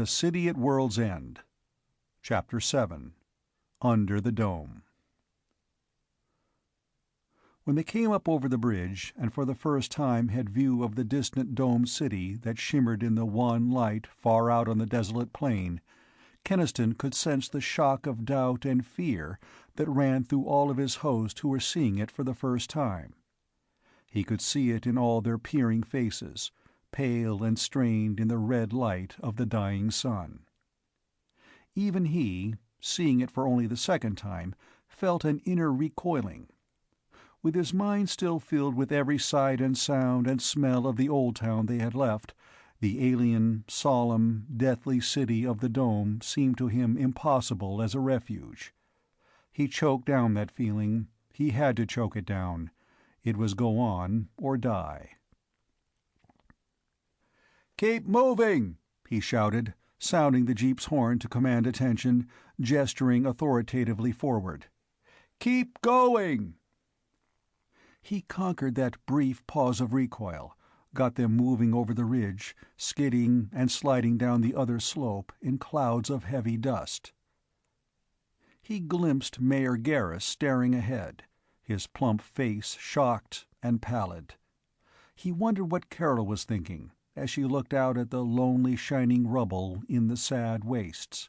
The City at World's End. Chapter 7. Under the Dome. When they came up over the bridge, and for the first time had view of the distant domed city that shimmered in the wan light far out on the desolate plain, Keniston could sense the shock of doubt and fear that ran through all of his host who were seeing it for the first time. He could see it in all their peering faces, pale and strained in the red light of the dying sun. Even he, seeing it for only the second time, felt an inner recoiling. With his mind still filled with every sight and sound and smell of the old town they had left, the alien, solemn, deathly city of the dome seemed to him impossible as a refuge. He choked down that feeling. He had to choke it down. It was go on or die. "Keep moving!" he shouted, sounding the jeep's horn to command attention, gesturing authoritatively forward. "Keep going!" He conquered that brief pause of recoil, got them moving over the ridge, skidding and sliding down the other slope in clouds of heavy dust. He glimpsed Mayor Garris staring ahead, his plump face shocked and pallid. He wondered what Carol was thinking as she looked out at the lonely shining rubble in the sad wastes.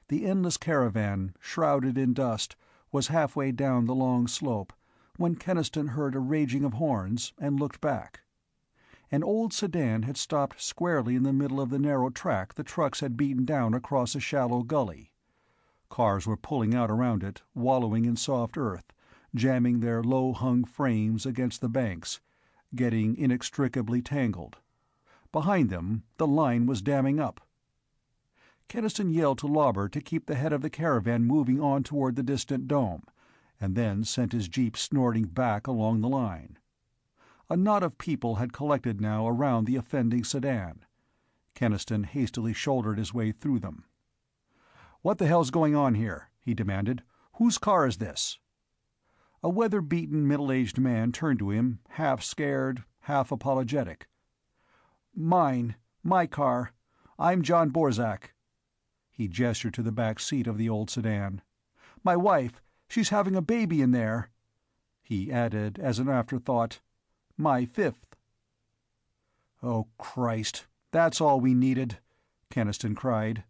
The endless caravan, shrouded in dust, was halfway down the long slope when Keniston heard a raging of horns and looked back. An old sedan had stopped squarely in the middle of the narrow track the trucks had beaten down across a shallow gully. Cars were pulling out around it, wallowing in soft earth, jamming their low-hung frames against the banks, getting inextricably tangled. Behind them, the line was damming up. Keniston yelled to Lauber to keep the head of the caravan moving on toward the distant dome, and then sent his jeep snorting back along the line. A knot of people had collected now around the offending sedan. Keniston hastily shouldered his way through them. "What the hell's going on here?" he demanded. "Whose car is this?" A weather-beaten middle-aged man turned to him, half scared, half apologetic. "Mine. My car. I'm John Borzak." He gestured to the back seat of the old sedan. "My wife, she's having a baby in there." He added as an afterthought, "My fifth." "Oh, Christ, that's all we needed," Keniston cried.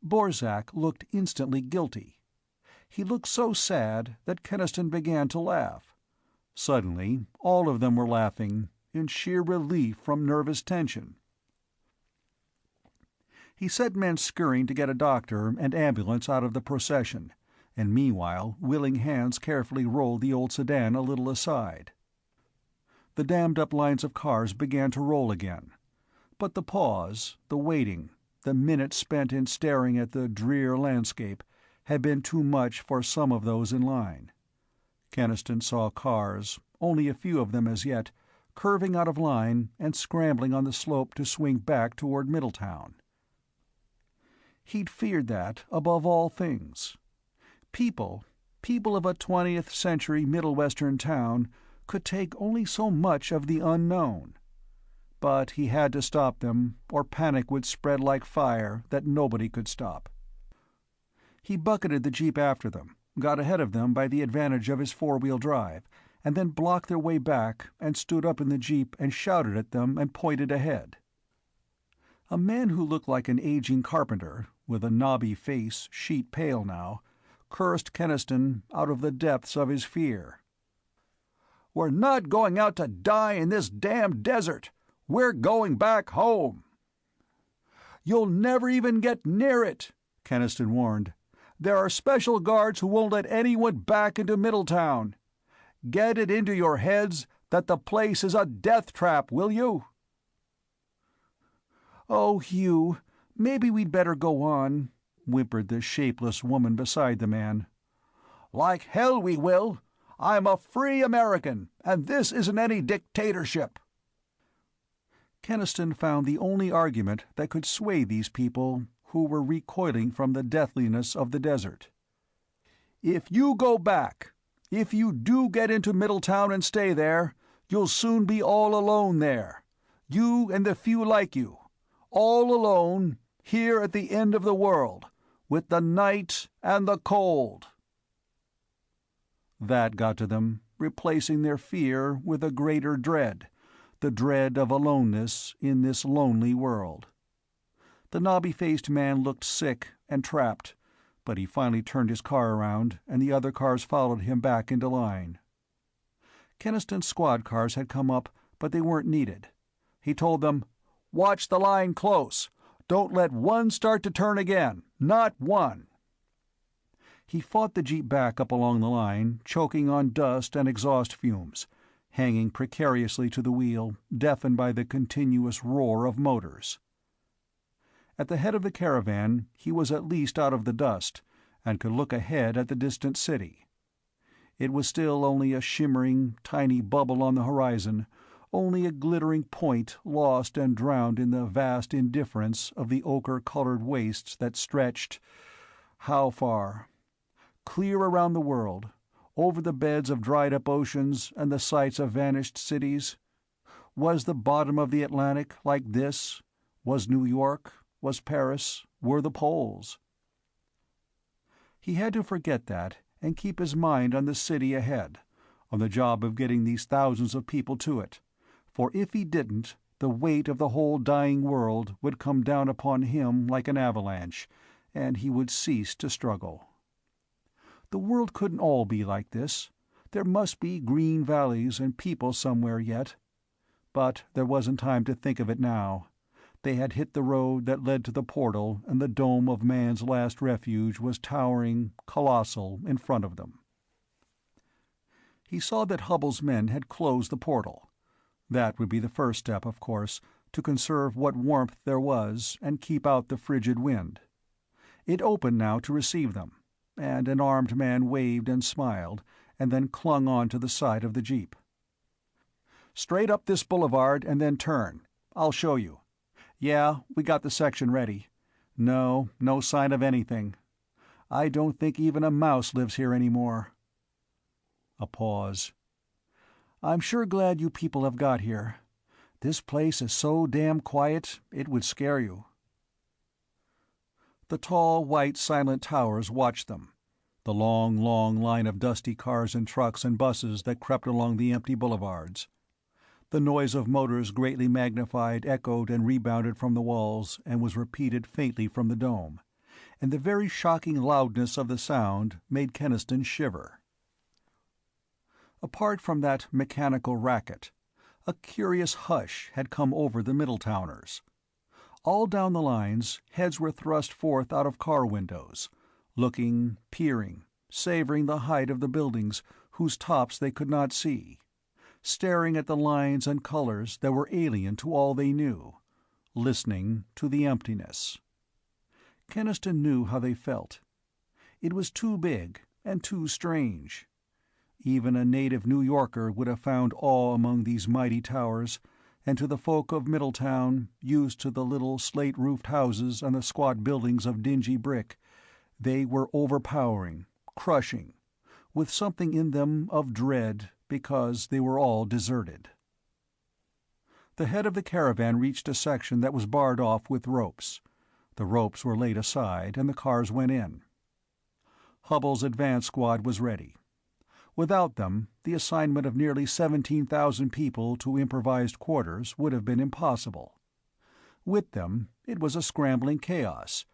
Borzak looked instantly guilty. He looked so sad that Keniston began to laugh. Suddenly, all of them were laughing, in sheer relief from nervous tension. He set men scurrying to get a doctor and ambulance out of the procession, and meanwhile willing hands carefully rolled the old sedan a little aside. The dammed-up lines of cars began to roll again. But the pause, the waiting, the minutes spent in staring at the drear landscape, had been too much for some of those in line. Keniston saw cars, only a few of them as yet, curving out of line and scrambling on the slope to swing back toward Middletown. He'd feared that above all things. People of a 20th century Middle Western town, could take only so much of the unknown. But he had to stop them, or panic would spread like fire that nobody could stop. He bucketed the jeep after them, got ahead of them by the advantage of his four-wheel drive, and then blocked their way back and stood up in the jeep and shouted at them and pointed ahead. A man who looked like an aging carpenter, with a knobby face sheet-pale now, cursed Keniston out of the depths of his fear. "We're not going out to die in this damned desert! We're going back home!" "You'll never even get near it," Keniston warned. "There are special guards who won't let anyone back into Middletown. Get it into your heads that the place is a death trap, will you?" "Oh, Hugh, maybe we'd better go on," whimpered the shapeless woman beside the man. "Like hell we will! I'm a free American, and this isn't any dictatorship." Keniston found the only argument that could sway these people who were recoiling from the deathliness of the desert. "If you go back, if you do get into Middletown and stay there, you'll soon be all alone there. You and the few like you. All alone, here at the end of the world, with the night and the cold." That got to them, replacing their fear with a greater dread, the dread of aloneness in this lonely world. The knobby-faced man looked sick and trapped, but he finally turned his car around, and the other cars followed him back into line. Keniston's squad cars had come up, but they weren't needed. He told them, "Watch the line close. Don't let one start to turn again. Not one." He fought the jeep back up along the line, choking on dust and exhaust fumes, hanging precariously to the wheel, deafened by the continuous roar of motors. At the head of the caravan, he was at least out of the dust, and could look ahead at the distant city. It was still only a shimmering, tiny bubble on the horizon, only a glittering point lost and drowned in the vast indifference of the ochre-colored wastes that stretched— how far? Clear around the world, over the beds of dried-up oceans and the sites of vanished cities? Was the bottom of the Atlantic like this? Was New York? Was Paris? Were the poles? He had to forget that and keep his mind on the city ahead, on the job of getting these thousands of people to it, for if he didn't, the weight of the whole dying world would come down upon him like an avalanche, and he would cease to struggle. The world couldn't all be like this. There must be green valleys and people somewhere yet. But there wasn't time to think of it now. They had hit the road that led to the portal, and the dome of man's last refuge was towering, colossal, in front of them. He saw that Hubbell's men had closed the portal. That would be the first step, of course, to conserve what warmth there was and keep out the frigid wind. It opened now to receive them, and an armed man waved and smiled, and then clung on to the side of the jeep. "Straight up this boulevard and then turn. I'll show you. Yeah, we got the section ready. No sign of anything. I don't think even a mouse lives here anymore." A pause. "I'm sure glad you people have got here. This place is so damn quiet, it would scare you." The tall, white, silent towers watched them, the long line of dusty cars and trucks and buses that crept along the empty boulevards. The noise of motors greatly magnified echoed and rebounded from the walls and was repeated faintly from the dome, and the very shocking loudness of the sound made Keniston shiver. Apart from that mechanical racket, a curious hush had come over the Middletowners. All down the lines, heads were thrust forth out of car windows, looking, peering, savoring the height of the buildings whose tops they could not see, staring at the lines and colors that were alien to all they knew, listening to the emptiness. Keniston knew how they felt. It was too big and too strange. Even a native New Yorker would have found awe among these mighty towers, and to the folk of Middletown, used to the little slate-roofed houses and the squat buildings of dingy brick, they were overpowering, crushing, with something in them of dread because they were all deserted. The head of the caravan reached a section that was barred off with ropes. The ropes were laid aside, and the cars went in. Hubbell's advance squad was ready. Without them, the assignment of nearly 17,000 people to improvised quarters would have been impossible. With them, it was a scrambling chaos,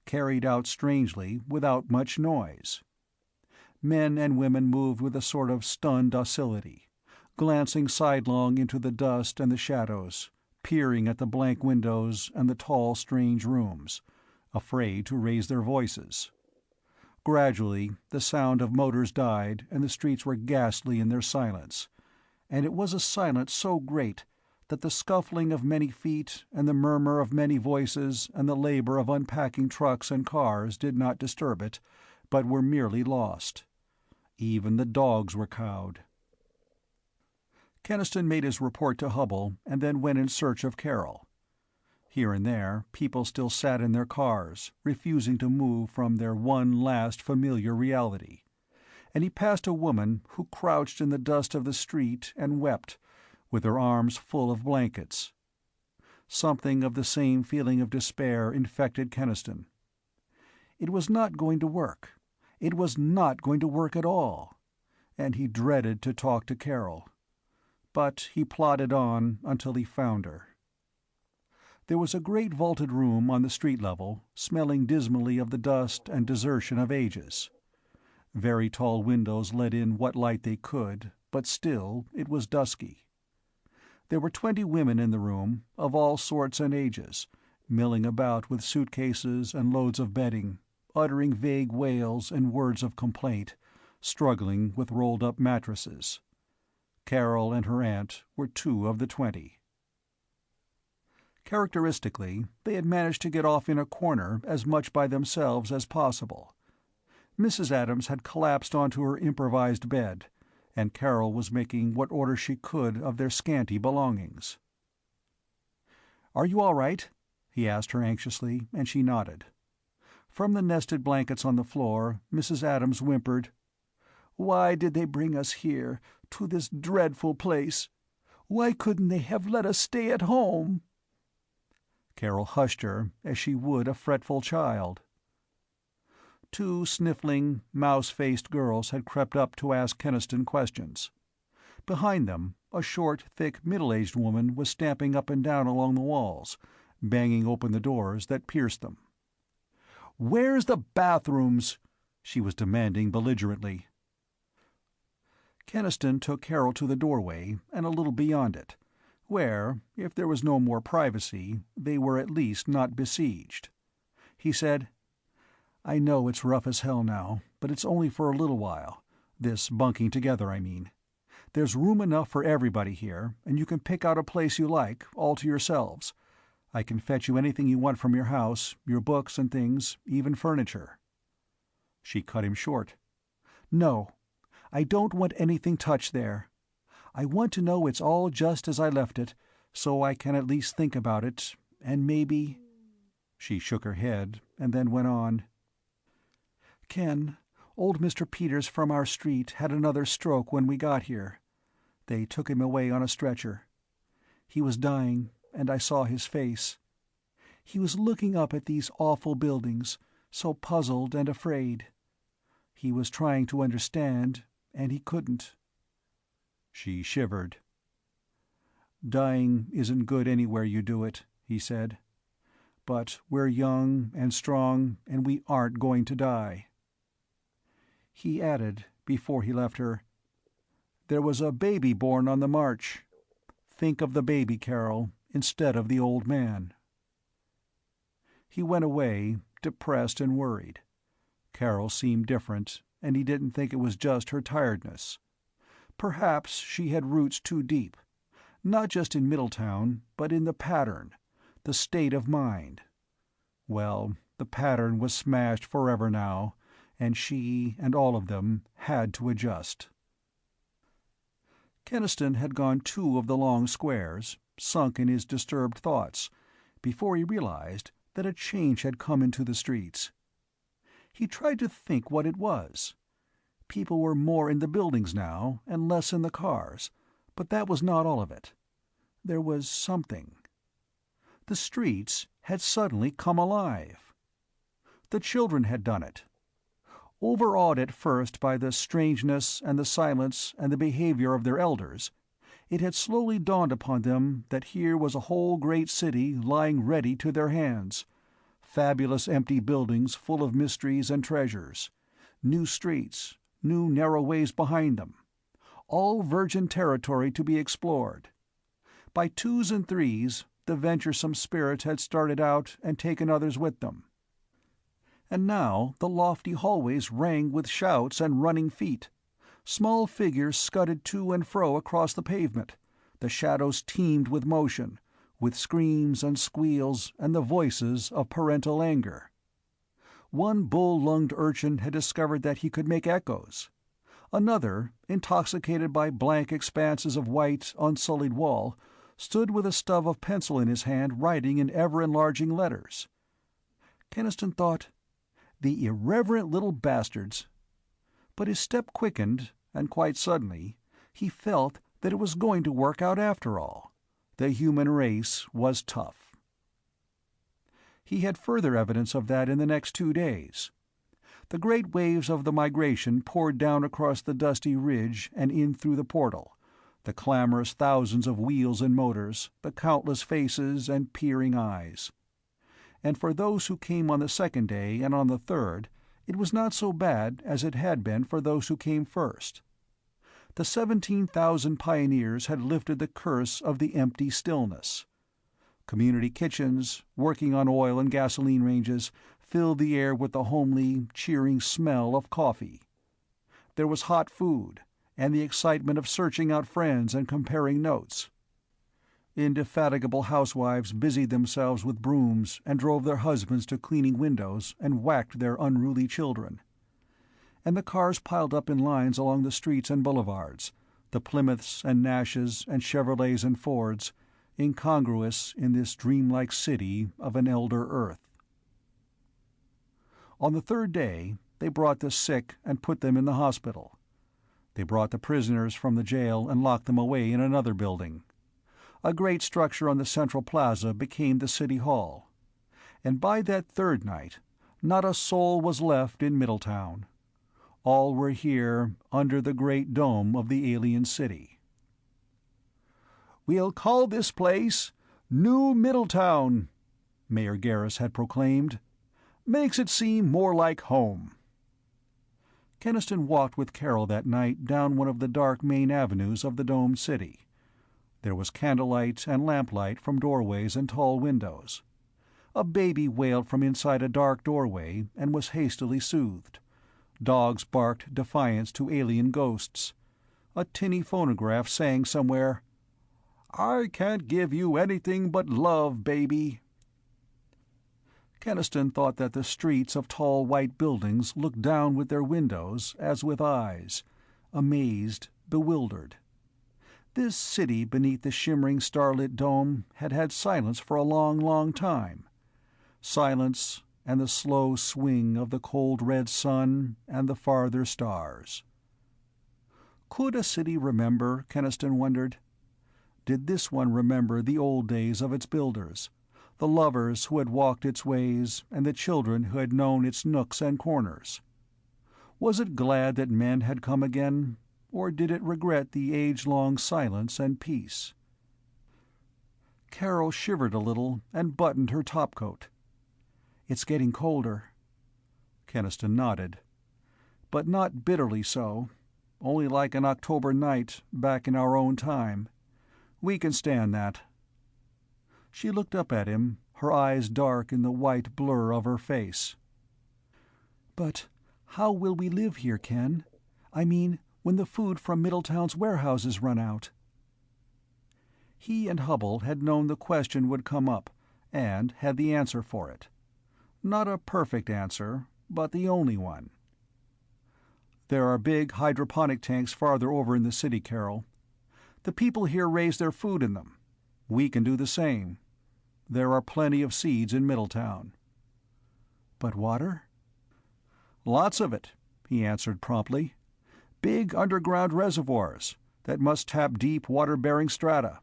carried out strangely without much noise. Men and women moved with a sort of stunned docility, glancing sidelong into the dust and the shadows, peering at the blank windows and the tall, strange rooms, afraid to raise their voices. Gradually, the sound of motors died, and the streets were ghastly in their silence, and it was a silence so great that the scuffling of many feet and the murmur of many voices and the labor of unpacking trucks and cars did not disturb it, but were merely lost. Even the dogs were cowed. Keniston made his report to Hubbell and then went in search of Carroll. Here and there, people still sat in their cars, refusing to move from their one last familiar reality, and he passed a woman who crouched in the dust of the street and wept, with her arms full of blankets. Something of the same feeling of despair infected Keniston. It was not going to work. It was not going to work at all. And he dreaded to talk to Carol. But he plodded on until he found her. There was a great vaulted room on the street level, smelling dismally of the dust and desertion of ages. Very tall windows let in what light they could, but still it was dusky. There were 20 women in the room, of all sorts and ages, milling about with suitcases and loads of bedding, uttering vague wails and words of complaint, struggling with rolled-up mattresses. Carol and her aunt were 2 of the 20. Characteristically, they had managed to get off in a corner as much by themselves as possible. Mrs. Adams had collapsed onto her improvised bed, and Carol was making what order she could of their scanty belongings. "Are you all right?" he asked her anxiously, and she nodded. From the nested blankets on the floor, Mrs. Adams whimpered, "Why did they bring us here, to this dreadful place? Why couldn't they have let us stay at home?" Carol hushed her as she would a fretful child. 2 sniffling, mouse-faced girls had crept up to ask Keniston questions. Behind them, a short, thick, middle-aged woman was stamping up and down along the walls, banging open the doors that pierced them. "Where's the bathrooms?" she was demanding belligerently. Keniston took Carol to the doorway and a little beyond it, where, if there was no more privacy, they were at least not besieged. He said, "I know it's rough as hell now, but it's only for a little while. This bunking together, I mean. There's room enough for everybody here, and you can pick out a place you like, all to yourselves. I can fetch you anything you want from your house, your books and things, even furniture." She cut him short. "No, I don't want anything touched there. I want to know it's all just as I left it, so I can at least think about it, and maybe—" She shook her head, and then went on. "Ken, old Mr. Peters from our street had another stroke when we got here. They took him away on a stretcher. He was dying, and I saw his face. He was looking up at these awful buildings, so puzzled and afraid. He was trying to understand, and he couldn't." She shivered. "Dying isn't good anywhere you do it," he said. "But we're young and strong, and we aren't going to die." He added, before he left her, "There was a baby born on the march. Think of the baby, Carol, instead of the old man." He went away, depressed and worried. Carol seemed different, and he didn't think it was just her tiredness. Perhaps she had roots too deep, not just in Middletown, but in the pattern, the state of mind. Well, the pattern was smashed forever now, and she and all of them had to adjust. Keniston had gone 2 of the long squares, sunk in his disturbed thoughts, before he realized that a change had come into the streets. He tried to think what it was. People were more in the buildings now, and less in the cars, but that was not all of it. There was something. The streets had suddenly come alive. The children had done it. Overawed at first by the strangeness and the silence and the behavior of their elders, it had slowly dawned upon them that here was a whole great city lying ready to their hands, fabulous empty buildings full of mysteries and treasures, new streets, new narrow ways behind them, all virgin territory to be explored. By 2s and 3s, the venturesome spirits had started out and taken others with them. And now the lofty hallways rang with shouts and running feet. Small figures scudded to and fro across the pavement. The shadows teemed with motion, with screams and squeals and the voices of parental anger. One bull-lunged urchin had discovered that he could make echoes. Another, intoxicated by blank expanses of white, unsullied wall, stood with a stub of pencil in his hand writing in ever-enlarging letters. Keniston thought, "The irreverent little bastards." But his step quickened, and quite suddenly he felt that it was going to work out after all, The human race was tough. He had further evidence of that in the next 2 days. The great waves of the migration poured down across the dusty ridge and in through the portal, the clamorous thousands of wheels and motors, the countless faces and peering eyes. And for those who came on the second day and on the third, it was not so bad as it had been for those who came first. The 17,000 pioneers had lifted the curse of the empty stillness. Community kitchens, working on oil and gasoline ranges, filled the air with the homely, cheering smell of coffee. There was hot food, and the excitement of searching out friends and comparing notes. Indefatigable housewives busied themselves with brooms and drove their husbands to cleaning windows and whacked their unruly children. And the cars piled up in lines along the streets and boulevards, the Plymouths and Nashes and Chevrolets and Fords, incongruous in this dreamlike city of an elder Earth. On the third day, they brought the sick and put them in the hospital. They brought the prisoners from the jail and locked them away in another building. A great structure on the central plaza became the city hall. And by that third night, not a soul was left in Middletown. All were here under the great dome of the alien city. "We'll call this place New Middletown," Mayor Garris had proclaimed. "Makes it seem more like home." Keniston walked with Carol that night down one of the dark main avenues of the domed city. There was candlelight and lamplight from doorways and tall windows. A baby wailed from inside a dark doorway and was hastily soothed. Dogs barked defiance to alien ghosts. A tinny phonograph sang somewhere, "I can't give you anything but love, baby." Keniston thought that the streets of tall white buildings looked down with their windows as with eyes, amazed, bewildered. This city beneath the shimmering starlit dome had had silence for a long, long time. Silence and the slow swing of the cold red sun and the farther stars. Could a city remember, Keniston wondered? Did this one remember the old days of its builders, the lovers who had walked its ways and the children who had known its nooks and corners? Was it glad that men had come again, or did it regret the age-long silence and peace? Carol shivered a little and buttoned her topcoat. "It's getting colder." Keniston nodded. "But not bitterly so. Only like an October night back in our own time. We can stand that." She looked up at him, her eyes dark in the white blur of her face. "But how will we live here, Ken? I mean, when the food from Middletown's warehouses run out?" He and Hubble had known the question would come up, and had the answer for it. Not a perfect answer, but the only one. "There are big hydroponic tanks farther over in the city, Carol. The people here raise their food in them. We can do the same. There are plenty of seeds in Middletown." "But water?" "Lots of it," he answered promptly. "Big underground reservoirs that must tap deep water-bearing strata.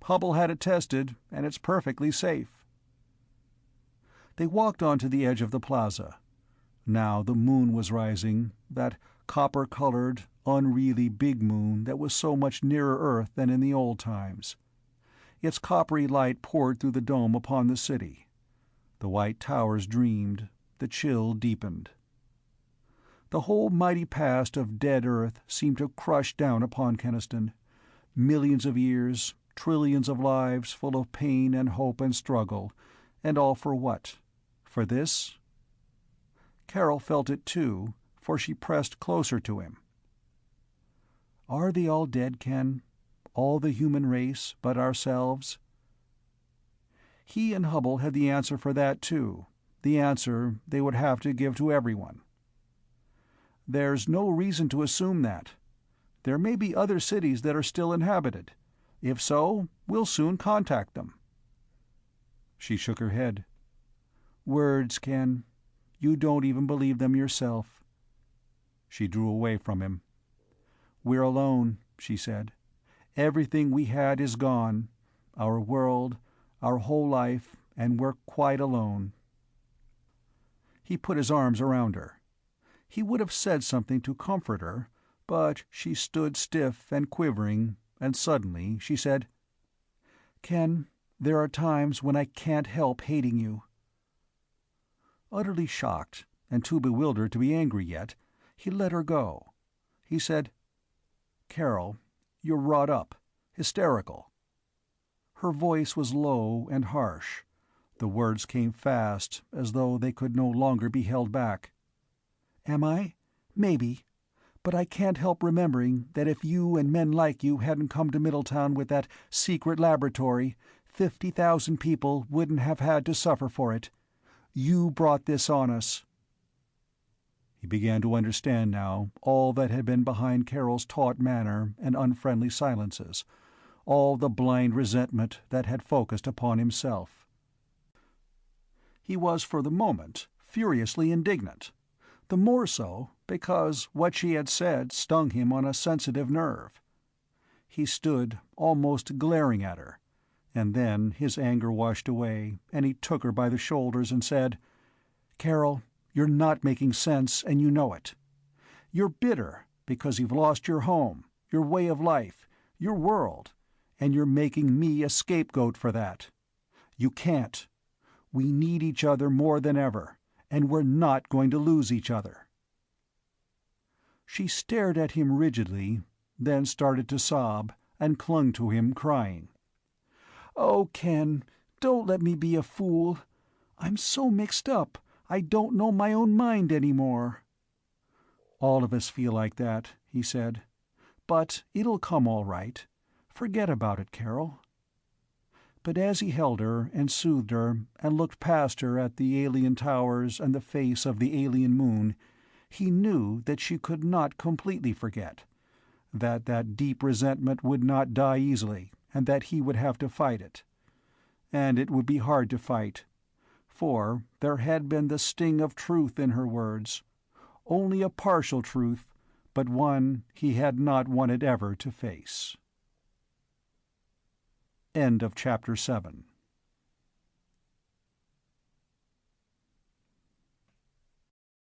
Hubble had it tested, and it's perfectly safe." They walked on to the edge of the plaza. Now the moon was rising, that copper-colored, unreally big moon that was so much nearer Earth than in the old times. Its coppery light poured through the dome upon the city. The white towers dreamed, the chill deepened. The whole mighty past of dead Earth seemed to crush down upon Keniston. Millions of years, trillions of lives full of pain and hope and struggle, and all for what? For this? Carol felt it too, for she pressed closer to him. "Are they all dead, Ken? All the human race but ourselves?" He and Hubble had the answer for that too, the answer they would have to give to everyone. "There's no reason to assume that. There may be other cities that are still inhabited. If so, we'll soon contact them." She shook her head. "Words, Ken. You don't even believe them yourself." She drew away from him. "We're alone," she said. "Everything we had is gone. our world, our whole life, and we're quite alone." He put his arms around her. He would have said something to comfort her, but she stood stiff and quivering, and suddenly she said, "Ken, there are times when I can't help hating you." Utterly shocked, and too bewildered to be angry yet, he let her go. He said, "Carol, you're wrought up, hysterical." Her voice was low and harsh. The words came fast, as though they could no longer be held back. "Am I? Maybe. But I can't help remembering that if you and men like you hadn't come to Middletown with that secret laboratory, 50,000 people wouldn't have had to suffer for it. You brought this on us." He began to understand now all that had been behind Carol's taut manner and unfriendly silences, all the blind resentment that had focused upon himself. He was for the moment furiously indignant, the more so because what she had said stung him on a sensitive nerve. He stood, almost glaring at her, and then his anger washed away, and he took her by the shoulders and said, "Carol, you're not making sense, and you know it. You're bitter because you've lost your home, your way of life, your world, and you're making me a scapegoat for that. You can't. We need each other more than ever, and we're not going to lose each other." She stared at him rigidly, then started to sob, and clung to him, crying. "Oh, Ken, don't let me be a fool. I'm so mixed up, I don't know my own mind anymore." "All of us feel like that," he said. "But it'll come all right. Forget about it, Carol." But as he held her and soothed her and looked past her at the alien towers and the face of the alien moon, he knew that she could not completely forget, that that deep resentment would not die easily, and that he would have to fight it. And it would be hard to fight, for there had been the sting of truth in her words, only a partial truth, but one he had not wanted ever to face. End of Chapter 7.